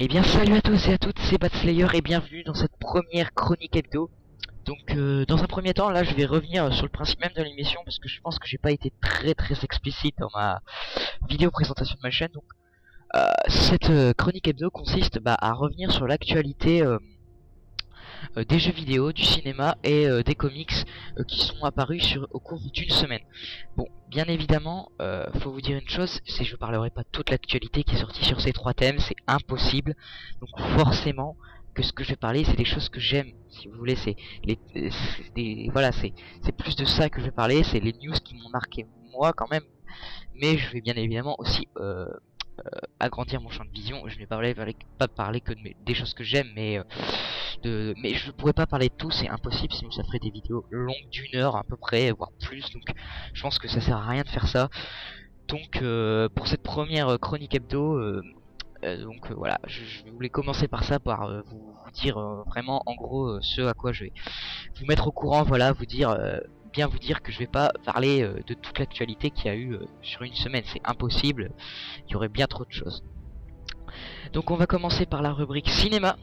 Eh bien salut à tous et à toutes, c'est Batslayer et bienvenue dans cette première chronique hebdo. Donc dans un premier temps là je vais revenir sur le principe même de l'émission parce que je pense que j'ai pas été très explicite dans ma vidéo présentation de ma chaîne. Donc cette chronique hebdo consiste à revenir sur l'actualité des jeux vidéo, du cinéma et des comics qui sont apparus au cours d'une semaine. Bon, bien évidemment, faut vous dire une chose, c'est que je parlerai pas de toute l'actualité qui est sortie sur ces trois thèmes, c'est impossible. Donc forcément que ce que je vais parler, c'est des choses que j'aime. Si vous voulez, c'est plus de ça que je vais parler, c'est les news qui m'ont marqué moi quand même. Mais je vais bien évidemment aussi agrandir mon champ de vision. Je ne vais pas parler que des choses que j'aime, mais je pourrais pas parler de tout, c'est impossible, sinon ça ferait des vidéos longues d'1 heure à peu près, voire plus. Donc je pense que ça sert à rien de faire ça. Donc pour cette première chronique hebdo, voilà, je voulais commencer par ça, par vous dire vraiment en gros ce à quoi je vais vous mettre au courant. Voilà, bien vous dire que je vais pas parler de toute l'actualité qu'il y a eu sur une semaine, c'est impossible, il y aurait bien trop de choses. Donc on va commencer par la rubrique cinéma.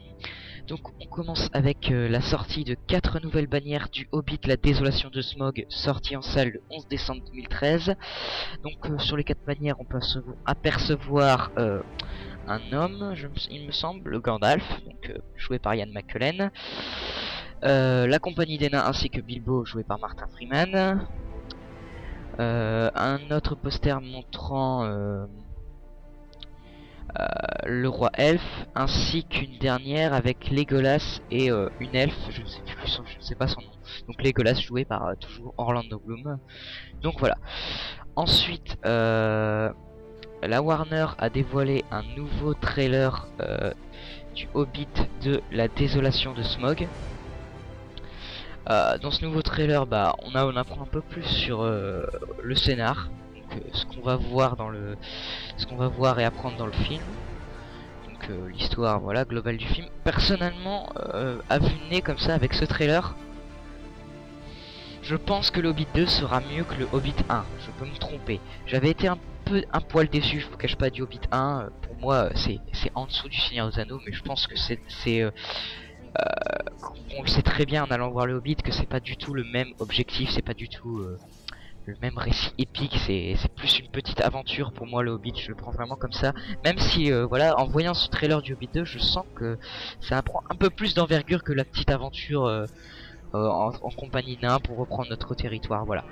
Donc on commence avec la sortie de 4 nouvelles bannières du Hobbit, la désolation de Smaug, sortie en salle le 11 décembre 2013. Donc sur les 4 bannières on peut apercevoir un homme, il me semble, le Gandalf, donc joué par Ian McKellen, la compagnie des nains ainsi que Bilbo, joué par Martin Freeman, un autre poster montrant le roi elfe, ainsi qu'une dernière avec Legolas et une elfe, je ne sais pas son nom. Donc Legolas joué par toujours Orlando Bloom. Donc voilà. Ensuite, la Warner a dévoilé un nouveau trailer du Hobbit de la désolation de Smaug. Dans ce nouveau trailer, on apprend un peu plus sur le scénar, donc ce qu'on va voir et apprendre dans le film. Donc l'histoire, voilà, globale du film. Personnellement, à vue de nez comme ça avec ce trailer, je pense que le Hobbit 2 sera mieux que le Hobbit 1. Je peux me tromper. J'avais été un poil déçu, je vous cache pas, du Hobbit 1. Pour moi, c'est en dessous du Seigneur des Anneaux, mais je pense que on le sait très bien en allant voir le Hobbit que c'est pas du tout le même objectif, c'est pas du tout le même récit épique, c'est plus une petite aventure pour moi le Hobbit, je le prends vraiment comme ça. Même si voilà, en voyant ce trailer du Hobbit 2, je sens que ça prend un peu plus d'envergure que la petite aventure en compagnie nain pour reprendre notre territoire, voilà.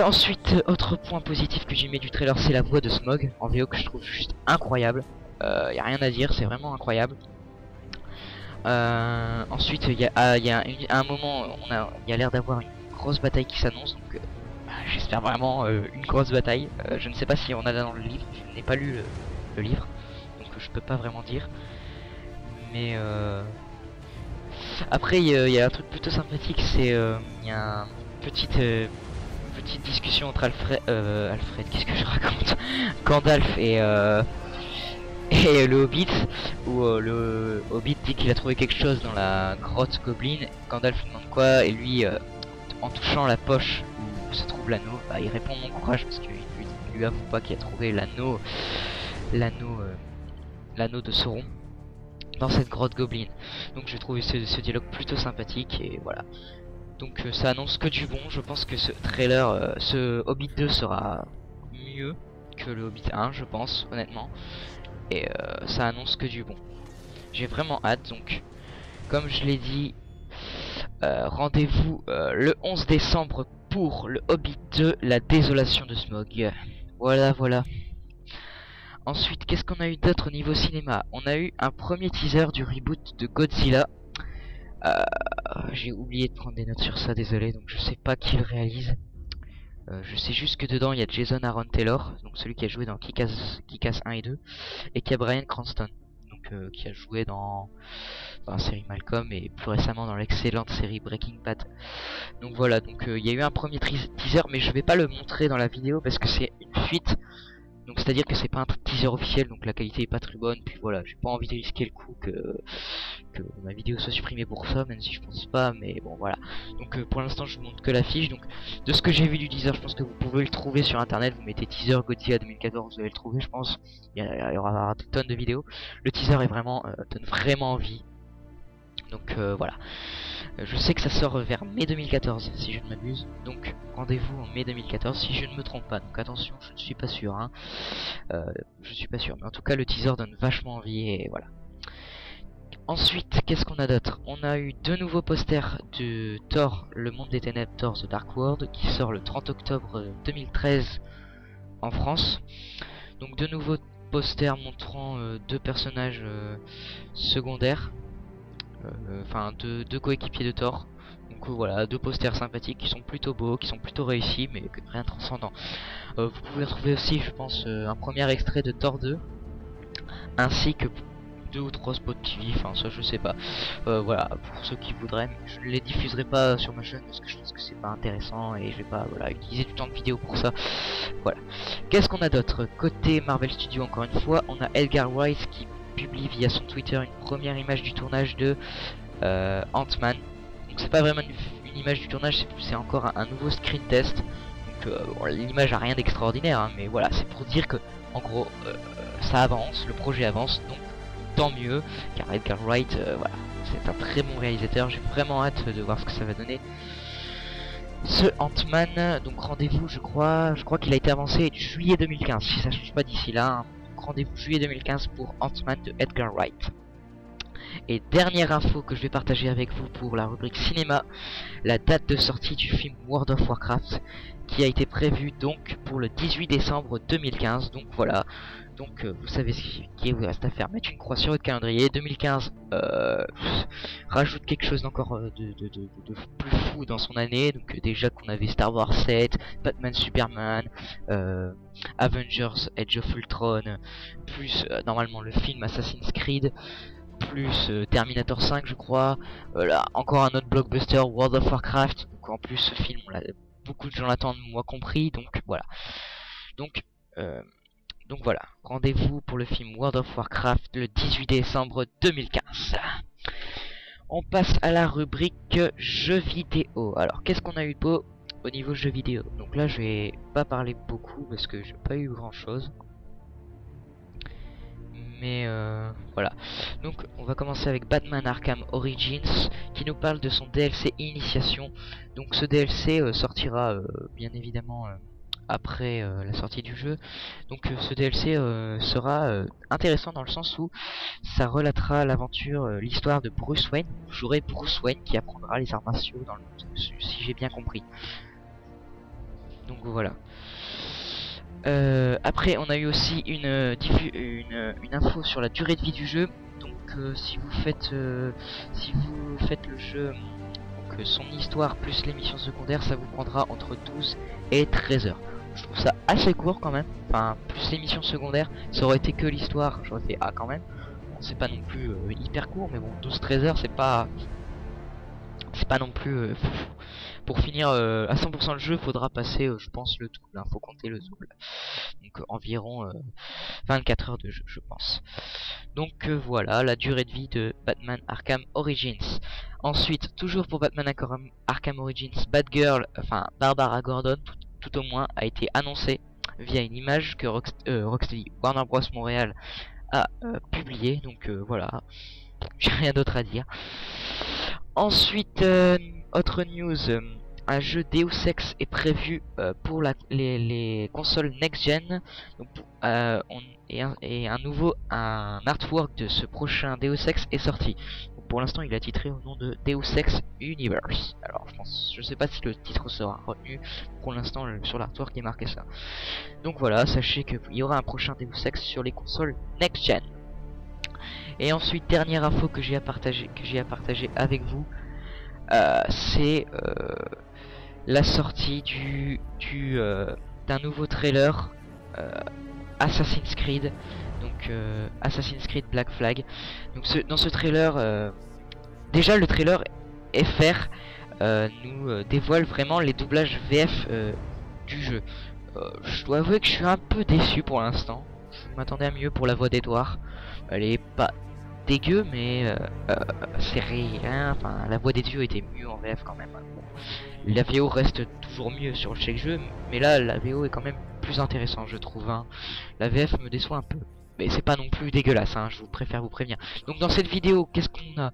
Ensuite, autre point positif que j'y mets du trailer, c'est la voix de Smaug en VO que je trouve juste incroyable. Y a rien à dire, c'est vraiment incroyable. Ensuite, à un moment, il y a l'air d'avoir une grosse bataille qui s'annonce, donc j'espère vraiment une grosse bataille. Je ne sais pas si on a dans le livre, je n'ai pas lu le livre, donc je peux pas vraiment dire. Mais après, il y a un truc plutôt sympathique, c'est il y a une petite discussion entre Alfred, qu'est-ce que je raconte, Gandalf et le Hobbit, où le Hobbit dit qu'il a trouvé quelque chose dans la grotte Goblin. Gandalf lui demande quoi, et lui, en touchant la poche où se trouve l'anneau, il répond mon courage, parce qu'il lui avoue pas qu'il a trouvé l'anneau de Sauron dans cette grotte Goblin. Donc j'ai trouvé ce dialogue plutôt sympathique, et voilà. Donc ça annonce que du bon. Je pense que ce trailer, ce Hobbit 2 sera mieux que le Hobbit 1, je pense, honnêtement. Et ça annonce que du bon. J'ai vraiment hâte, donc comme je l'ai dit, rendez-vous le 11 décembre pour le Hobbit 2, la désolation de Smaug. Voilà. Ensuite, qu'est-ce qu'on a eu d'autre au niveau cinéma? On a eu un premier teaser du reboot de Godzilla. J'ai oublié de prendre des notes sur ça, désolé, donc je sais pas qui le réalise. Je sais juste que dedans il y a Jason Aaron Taylor, donc celui qui a joué dans Kick-Ass 1 et 2, et qu'il y a Bryan Cranston, donc qui a joué dans la série Malcolm et plus récemment dans l'excellente série Breaking Bad. Donc voilà, donc il y a eu un premier teaser, mais je vais pas le montrer dans la vidéo parce que c'est une fuite. Donc c'est à dire que c'est pas un teaser officiel, donc la qualité est pas très bonne. Puis voilà, j'ai pas envie de risquer le coup que ma vidéo soit supprimée pour ça, même si je pense pas, mais bon voilà. Donc pour l'instant je vous montre que l'affiche. Donc de ce que j'ai vu du teaser, je pense que vous pouvez le trouver sur internet. Vous mettez teaser Godzilla 2014, vous allez le trouver, je pense. Il y aura des tonnes de vidéos. Le teaser est vraiment donne vraiment envie. Donc voilà. Je sais que ça sort vers mai 2014 si je ne m'abuse. Donc rendez-vous en mai 2014 si je ne me trompe pas. Donc attention, je ne suis pas sûr hein. Je suis pas sûr, mais en tout cas le teaser donne vachement envie et voilà. Ensuite, qu'est-ce qu'on a d'autre? On a eu deux nouveaux posters de Thor, le monde des ténèbres, Thor The Dark World, qui sort le 30 octobre 2013 en France. Donc deux nouveaux posters montrant deux personnages secondaires, enfin deux coéquipiers de Thor. Donc voilà, deux posters sympathiques qui sont plutôt beaux, qui sont plutôt réussis, mais rien de transcendant. Vous pouvez trouver aussi, je pense, un premier extrait de Thor 2, ainsi que 2 ou 3 spots TV, enfin ça je sais pas. Voilà, pour ceux qui voudraient, mais je ne les diffuserai pas sur ma chaîne parce que je pense que c'est pas intéressant et je vais pas voilà, utiliser du temps de vidéo pour ça. Voilà. Qu'est-ce qu'on a d'autre? Côté Marvel Studios, encore une fois, on a Edgar Wright qui publie via son Twitter une première image du tournage de Ant-Man. Donc c'est pas vraiment une image du tournage, c'est encore un nouveau screen test. Donc l'image a rien d'extraordinaire, hein, mais voilà, c'est pour dire que en gros ça avance, le projet avance, donc tant mieux, car Edgar Wright, voilà, c'est un très bon réalisateur. J'ai vraiment hâte de voir ce que ça va donner. Ce Ant-Man, donc rendez-vous, je crois qu'il a été avancé juillet 2015, si ça change pas d'ici là. Hein. Rendez-vous juillet 2015 pour Ant-Man de Edgar Wright. Et dernière info que je vais partager avec vous pour la rubrique cinéma, la date de sortie du film World of Warcraft, qui a été prévue donc pour le 18 décembre 2015. Donc voilà. Donc vous savez ce qui vous reste à faire, mettre une croix sur votre calendrier. 2015 rajoute quelque chose d'encore de plus fou dans son année. Donc déjà qu'on avait Star Wars 7, Batman Superman, Avengers Age of Ultron, plus normalement le film Assassin's Creed, plus Terminator 5 je crois, là encore un autre blockbuster World of Warcraft. Donc en plus ce film beaucoup de gens l'attendent, moi compris, donc voilà. Donc voilà, rendez-vous pour le film World of Warcraft le 18 décembre 2015. On passe à la rubrique jeux vidéo. Alors qu'est-ce qu'on a eu de beau au niveau jeux vidéo? Donc là je vais pas parler beaucoup parce que j'ai pas eu grand chose. Mais voilà. Donc on va commencer avec Batman Arkham Origins qui nous parle de son DLC Initiation. Donc ce DLC sortira bien évidemment après la sortie du jeu. Donc ce DLC sera intéressant dans le sens où ça relatera l'aventure, l'histoire de Bruce Wayne. Vous jouerez Bruce Wayne qui apprendra les arts martiaux dans le monde, si j'ai bien compris. Donc voilà. Après on a eu aussi une info sur la durée de vie du jeu. Donc si vous faites le jeu, donc son histoire plus les missions secondaires, ça vous prendra entre 12 et 13 heures. Je trouve ça assez court quand même. Enfin, plus les missions secondaires, ça aurait été que l'histoire, j'aurais fait ah quand même. Bon, c'est pas non plus hyper court, mais bon, 12-13 heures, c'est pas non plus pour finir à 100% le jeu, faudra passer je pense le double, hein, faut compter le double. Donc environ 24 heures de jeu, je pense. Donc voilà la durée de vie de Batman Arkham Origins. Ensuite, toujours pour Batman Arkham Origins, Batgirl, enfin Barbara Gordon tout au moins, a été annoncée via une image que Rocksteady Warner Bros Montréal a publié. Donc voilà, j'ai rien d'autre à dire. Ensuite, autre news, un jeu Deus Ex est prévu pour les consoles next-gen. Et un artwork de ce prochain Deus Ex est sorti. Donc, pour l'instant, il est titré au nom de Deus Ex Universe. Alors, je sais pas si le titre sera retenu. Pour l'instant, sur l'artwork, il est marqué ça. Donc voilà, sachez qu'il y aura un prochain Deus Ex sur les consoles next-gen. Et ensuite, dernière info que j'ai à partager avec vous, c'est la sortie d'un nouveau trailer Assassin's Creed, donc Assassin's Creed Black Flag. Donc dans ce trailer, déjà le trailer FR nous dévoile vraiment les doublages VF du jeu. Je dois avouer que je suis un peu déçu pour l'instant. Je m'attendais à mieux pour la voix d'Edouard. Elle est pas dégueu, mais c'est rien. Enfin, la voix des dieux était mieux en VF quand même. Bon, la VO reste toujours mieux sur chaque jeu, mais là, la VO est quand même plus intéressante, je trouve. Hein. La VF me déçoit un peu, mais c'est pas non plus dégueulasse. Hein, je vous préfère vous prévenir. Donc dans cette vidéo, qu'est-ce qu'on a?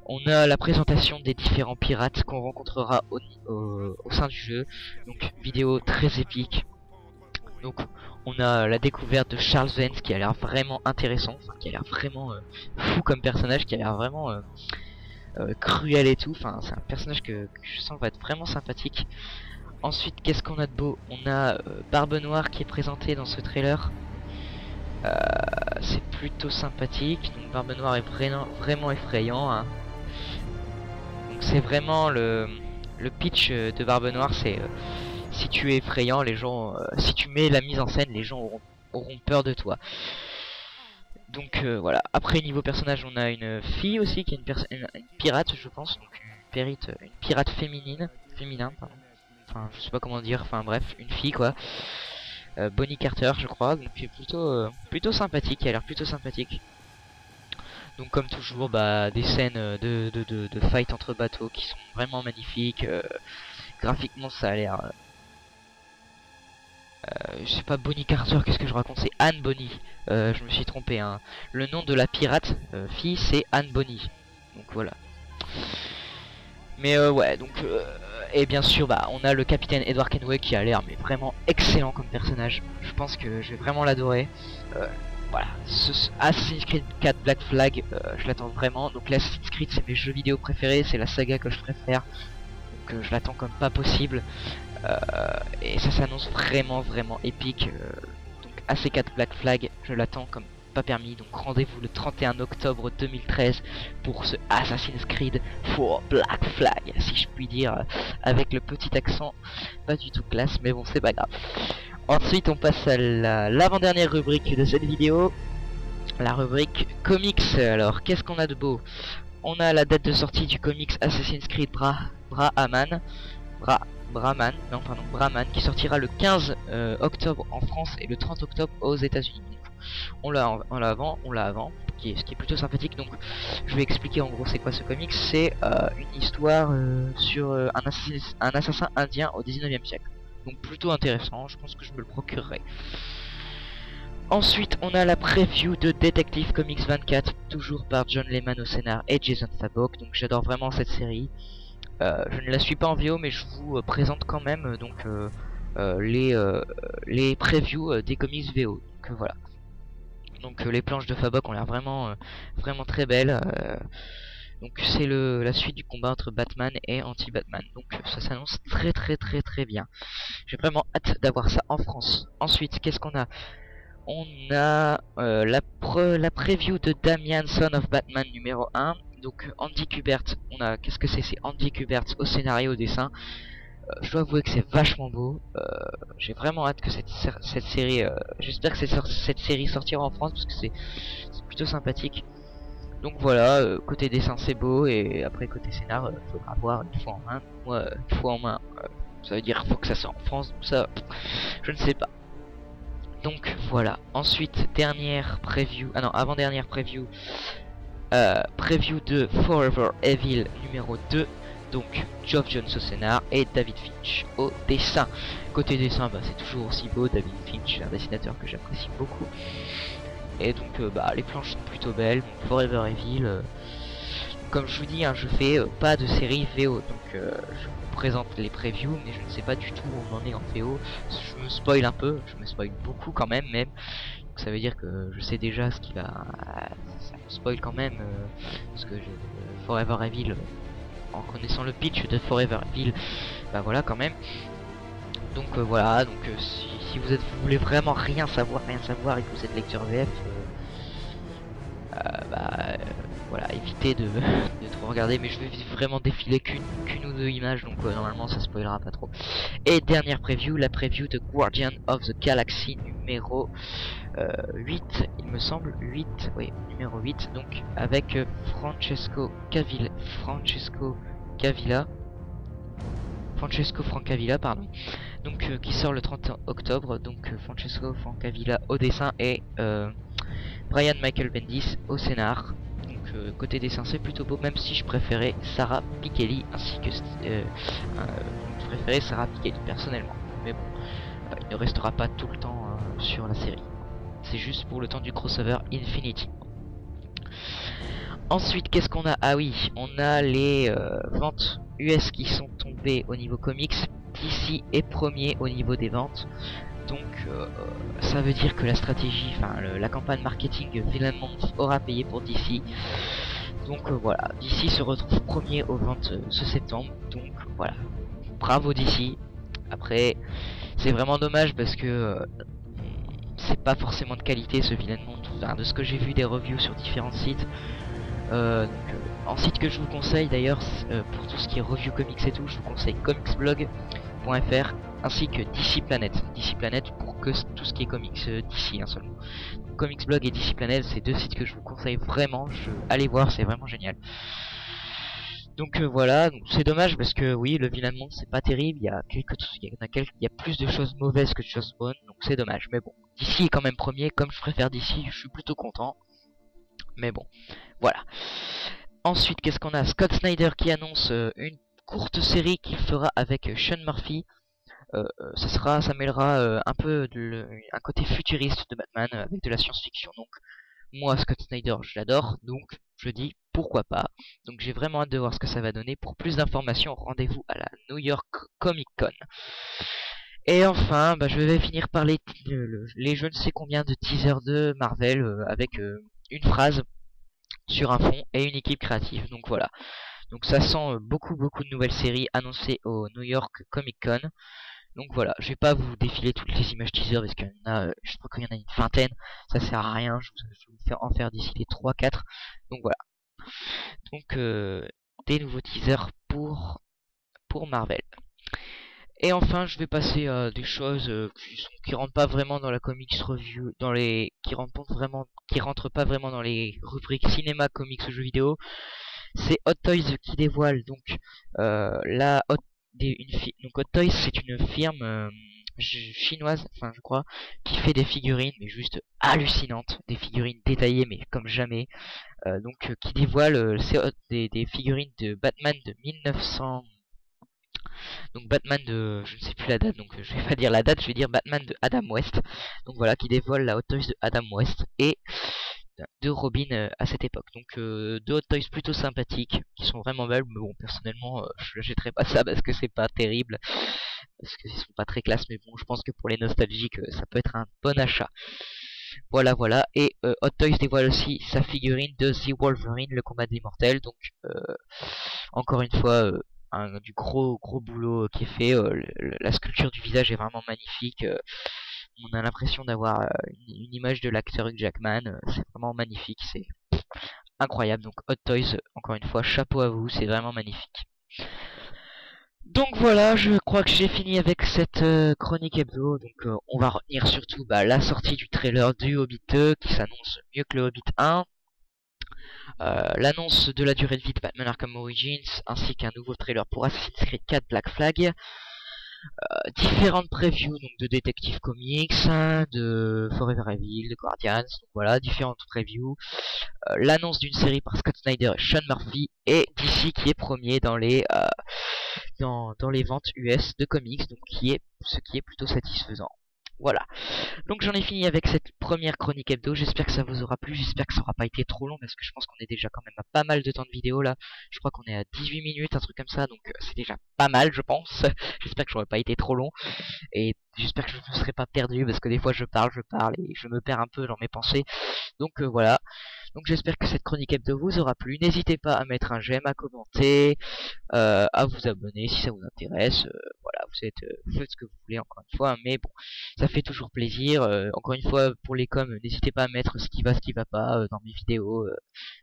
On a la présentation des différents pirates qu'on rencontrera au sein du jeu. Donc vidéo très épique. Donc on a la découverte de Charles Vance qui a l'air vraiment intéressant, enfin, qui a l'air vraiment fou comme personnage, qui a l'air vraiment cruel et tout. Enfin c'est un personnage que je sens va être vraiment sympathique. Ensuite qu'est-ce qu'on a de beau? On a Barbe Noire qui est présentée dans ce trailer. C'est plutôt sympathique. Donc Barbe Noire est vraiment effrayant. Hein. Donc c'est vraiment le pitch de Barbe Noire, c'est si tu es effrayant, les gens, si tu mets la mise en scène, les gens auront peur de toi. Donc voilà. Après niveau personnage, on a une fille aussi qui est une pirate, je pense, donc une pirate féminin, pardon. Enfin, je sais pas comment dire. Enfin bref, une fille quoi. Bonnie Carter, je crois. Donc plutôt sympathique. Elle a l'air plutôt sympathique. Donc comme toujours, bah des scènes de fight entre bateaux qui sont vraiment magnifiques. Graphiquement, ça a l'air. Je sais pas, Bonnie Carter, qu'est-ce que je raconte? C'est Anne Bonny. Je me suis trompé. Hein. Le nom de la pirate fille, c'est Anne Bonny. Donc voilà. Mais ouais, donc et bien sûr, bah on a le capitaine Edward Kenway qui a l'air mais vraiment excellent comme personnage. Je pense que je vais vraiment l'adorer. Voilà, Assassin's Creed 4 Black Flag, je l'attends vraiment. Donc l'Assassin's Creed, c'est mes jeux vidéo préférés, c'est la saga que je préfère. Donc je l'attends comme pas possible. Et ça s'annonce vraiment épique. Donc AC4 Black Flag, je l'attends comme pas permis. Donc rendez-vous le 31 octobre 2013 pour ce Assassin's Creed 4 Black Flag, si je puis dire, avec le petit accent pas du tout classe, mais bon c'est pas grave. Ensuite on passe à l'avant-dernière rubrique de cette vidéo, la rubrique comics. Alors qu'est-ce qu'on a de beau? On a la date de sortie du comics Assassin's Creed Brahman, qui sortira le 15 octobre en France et le 30 octobre aux États-Unis. On l'a avant, ce qui est plutôt sympathique. Donc je vais expliquer en gros c'est quoi ce comics. C'est une histoire sur un assassin indien au 19e siècle. Donc plutôt intéressant, je pense que je me le procurerai. Ensuite on a la preview de Detective Comics 24, toujours par John Layman au scénar et Jason Fabok. Donc j'adore vraiment cette série. Je ne la suis pas en VO, mais je vous présente quand même donc les previews des comics VO. Donc voilà. Donc les planches de Fabok ont l'air vraiment très belles. Donc c'est la suite du combat entre Batman et Anti-Batman. Donc ça s'annonce très bien. J'ai vraiment hâte d'avoir ça en France. Ensuite, qu'est-ce qu'on a? On a la preview de Damian Son of Batman numéro 1. Donc Andy Kubert, qu'est-ce que c'est? C'est Andy Kubert au scénario, au dessin. Je dois avouer que c'est vachement beau. J'ai vraiment hâte que cette série, j'espère que cette série sortira en France parce que c'est plutôt sympathique. Donc voilà, côté dessin c'est beau, et après côté scénar, faudra voir une fois en main. Moi, une fois en main, ça veut dire faut que ça sorte en France, donc ça, je ne sais pas. Donc voilà. Ensuite, dernière preview, avant-dernière preview, preview de Forever Evil numéro 2. Donc Geoff Johns au scénar et David Finch au dessin. Côté dessin, bah, c'est toujours aussi beau. David Finch, un dessinateur que j'apprécie beaucoup. Et donc bah, les planches sont plutôt belles. Donc Forever Evil, comme je vous dis, hein, je fais pas de série VO, donc je vous présente les previews, mais je ne sais pas du tout où on en est en VO. Je me spoil un peu, je me spoil beaucoup quand même. Donc ça veut dire que je sais déjà ce qui va, ça me spoil quand même, parce que Forever Evil, en connaissant le pitch de Forever Evil, bah voilà quand même. Donc voilà, donc si vous voulez vraiment rien savoir et que vous êtes lecteur VF, voilà, évitez de trop regarder, mais je vais vraiment défiler qu'une ou deux images, donc normalement ça spoilera pas trop. Et dernière preview, la preview de Guardian of the Galaxy numéro 8, il me semble, 8, oui, numéro 8, donc avec Francesco Cavilla, Francesco Francavilla, pardon, donc qui sort le 30 octobre. Donc Francesco Francavilla au dessin et Brian Michael Bendis au scénar. Donc côté dessin c'est plutôt beau, même si je préférais Sarah Pichelli ainsi que je préférais Sarah Pichelli personnellement. Mais bon, il ne restera pas tout le temps sur la série. C'est juste pour le temps du crossover Infinity. Ensuite, qu'est-ce qu'on a? Ah oui, on a les ventes US qui sont tombées au niveau comics. DC est premier au niveau des ventes. Donc ça veut dire que la stratégie, enfin la campagne marketing Villain Month aura payé pour DC. Donc voilà, DC se retrouve premier aux ventes ce septembre. Donc voilà, bravo DC. Après, c'est vraiment dommage parce que c'est pas forcément de qualité ce Villain Month. Enfin, de ce que j'ai vu des reviews sur différents sites. En site que je vous conseille d'ailleurs pour tout ce qui est review comics et tout, je vous conseille comicsblog.fr ainsi que DC Planet. DC Planet pour que tout ce qui est comics DC seulement. Donc, comicsblog et DC Planet, c'est deux sites que je vous conseille vraiment. Allez voir, c'est vraiment génial. Donc voilà, c'est dommage parce que oui, le Villain Monde c'est pas terrible. Il y a plus de choses mauvaises que de choses bonnes, donc c'est dommage. Mais bon, DC est quand même premier. Comme je préfère DC, je suis plutôt content. Mais bon, voilà. Ensuite, qu'est-ce qu'on a? Scott Snyder qui annonce une courte série qu'il fera avec Sean Murphy. Ça mêlera un peu un côté futuriste de Batman avec de la science-fiction. Donc, moi, Scott Snyder, je l'adore. Donc, je dis pourquoi pas. Donc, j'ai vraiment hâte de voir ce que ça va donner. Pour plus d'informations, rendez-vous à la New York Comic Con. Et enfin, je vais finir par les je ne sais combien de teasers de Marvel avec une phrase sur un fond et une équipe créative. Donc voilà. Donc ça sent beaucoup de nouvelles séries annoncées au New York Comic Con. Donc voilà, je vais pas vous défiler toutes les images teaser parce qu'il y en a, je crois qu'il y en a une vingtaine. Ça sert à rien, je vais en faire d'ici les 3-4. Donc voilà. Donc des nouveaux teasers pour Marvel. Et enfin, je vais passer à des choses qui rentrent pas vraiment dans la comics review, qui rentrent pas vraiment dans les rubriques cinéma, comics, jeux vidéo. C'est Hot Toys qui dévoile donc donc Hot Toys, c'est une firme chinoise, enfin je crois, qui fait des figurines mais juste hallucinantes, des figurines détaillées mais comme jamais. Qui dévoile des figurines de Batman de 1900. Donc Batman de, je ne sais plus la date, donc je vais pas dire la date, je vais dire Batman de Adam West. Donc voilà, qui dévoile la Hot Toys de Adam West et de Robin à cette époque. Donc deux Hot Toys plutôt sympathiques, qui sont vraiment belles, mais bon, personnellement, je n'achèterai pas ça parce que c'est pas terrible, parce qu'ils sont pas très classe, mais bon, je pense que pour les nostalgiques, ça peut être un bon achat. Voilà, voilà, et Hot Toys dévoile aussi sa figurine de The Wolverine, le combat de l'immortel. Donc encore une fois, du gros boulot qui est fait. La sculpture du visage est vraiment magnifique. On a l'impression d'avoir une image de l'acteur Hugh Jackman. C'est vraiment magnifique, c'est incroyable. Donc Hot Toys, encore une fois, chapeau à vous, c'est vraiment magnifique. Donc voilà, je crois que j'ai fini avec cette chronique hebdo. Donc on va retenir surtout la sortie du trailer du Hobbit 2 qui s'annonce mieux que le Hobbit 1. L'annonce de la durée de vie de Batman Arkham Origins ainsi qu'un nouveau trailer pour Assassin's Creed 4 Black Flag. Différentes previews donc de Detective Comics, de Forever Evil, de Guardians, donc voilà, différentes previews. L'annonce d'une série par Scott Snyder et Sean Murphy, et DC qui est premier dans les ventes US de comics, donc ce qui est plutôt satisfaisant. Voilà, donc j'en ai fini avec cette première chronique hebdo. J'espère que ça vous aura plu, j'espère que ça aura pas été trop long parce que je pense qu'on est déjà quand même à pas mal de temps de vidéo là. Je crois qu'on est à 18 minutes, un truc comme ça, donc c'est déjà pas mal je pense. J'espère que j'aurais pas été trop long et j'espère que je ne serai pas perdu parce que des fois je parle et je me perds un peu dans mes pensées. Donc voilà. Donc j'espère que cette chronique hebdo vous aura plu. N'hésitez pas à mettre un j'aime, à commenter, à vous abonner si ça vous intéresse. Voilà, vous faites ce que vous voulez encore une fois, mais bon, ça fait toujours plaisir. Encore une fois, pour les coms, n'hésitez pas à mettre ce qui va pas dans mes vidéos,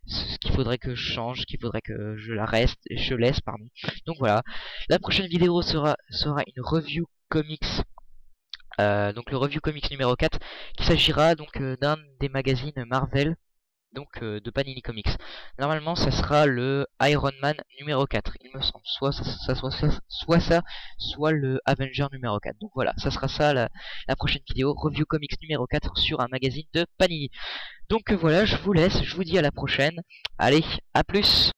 ce qu'il faudrait que je change, ce qu'il faudrait que je laisse, pardon. Donc voilà, la prochaine vidéo sera une review comics. Donc le review comics numéro 4 qui s'agira donc d'un des magazines Marvel. donc de Panini Comics. Normalement ça sera le Iron Man numéro 4, il me semble, soit ça, soit le Avenger numéro 4. Donc voilà, ça sera ça la prochaine vidéo, Review Comics numéro 4 sur un magazine de Panini. Donc voilà, je vous laisse, je vous dis à la prochaine, allez, à plus.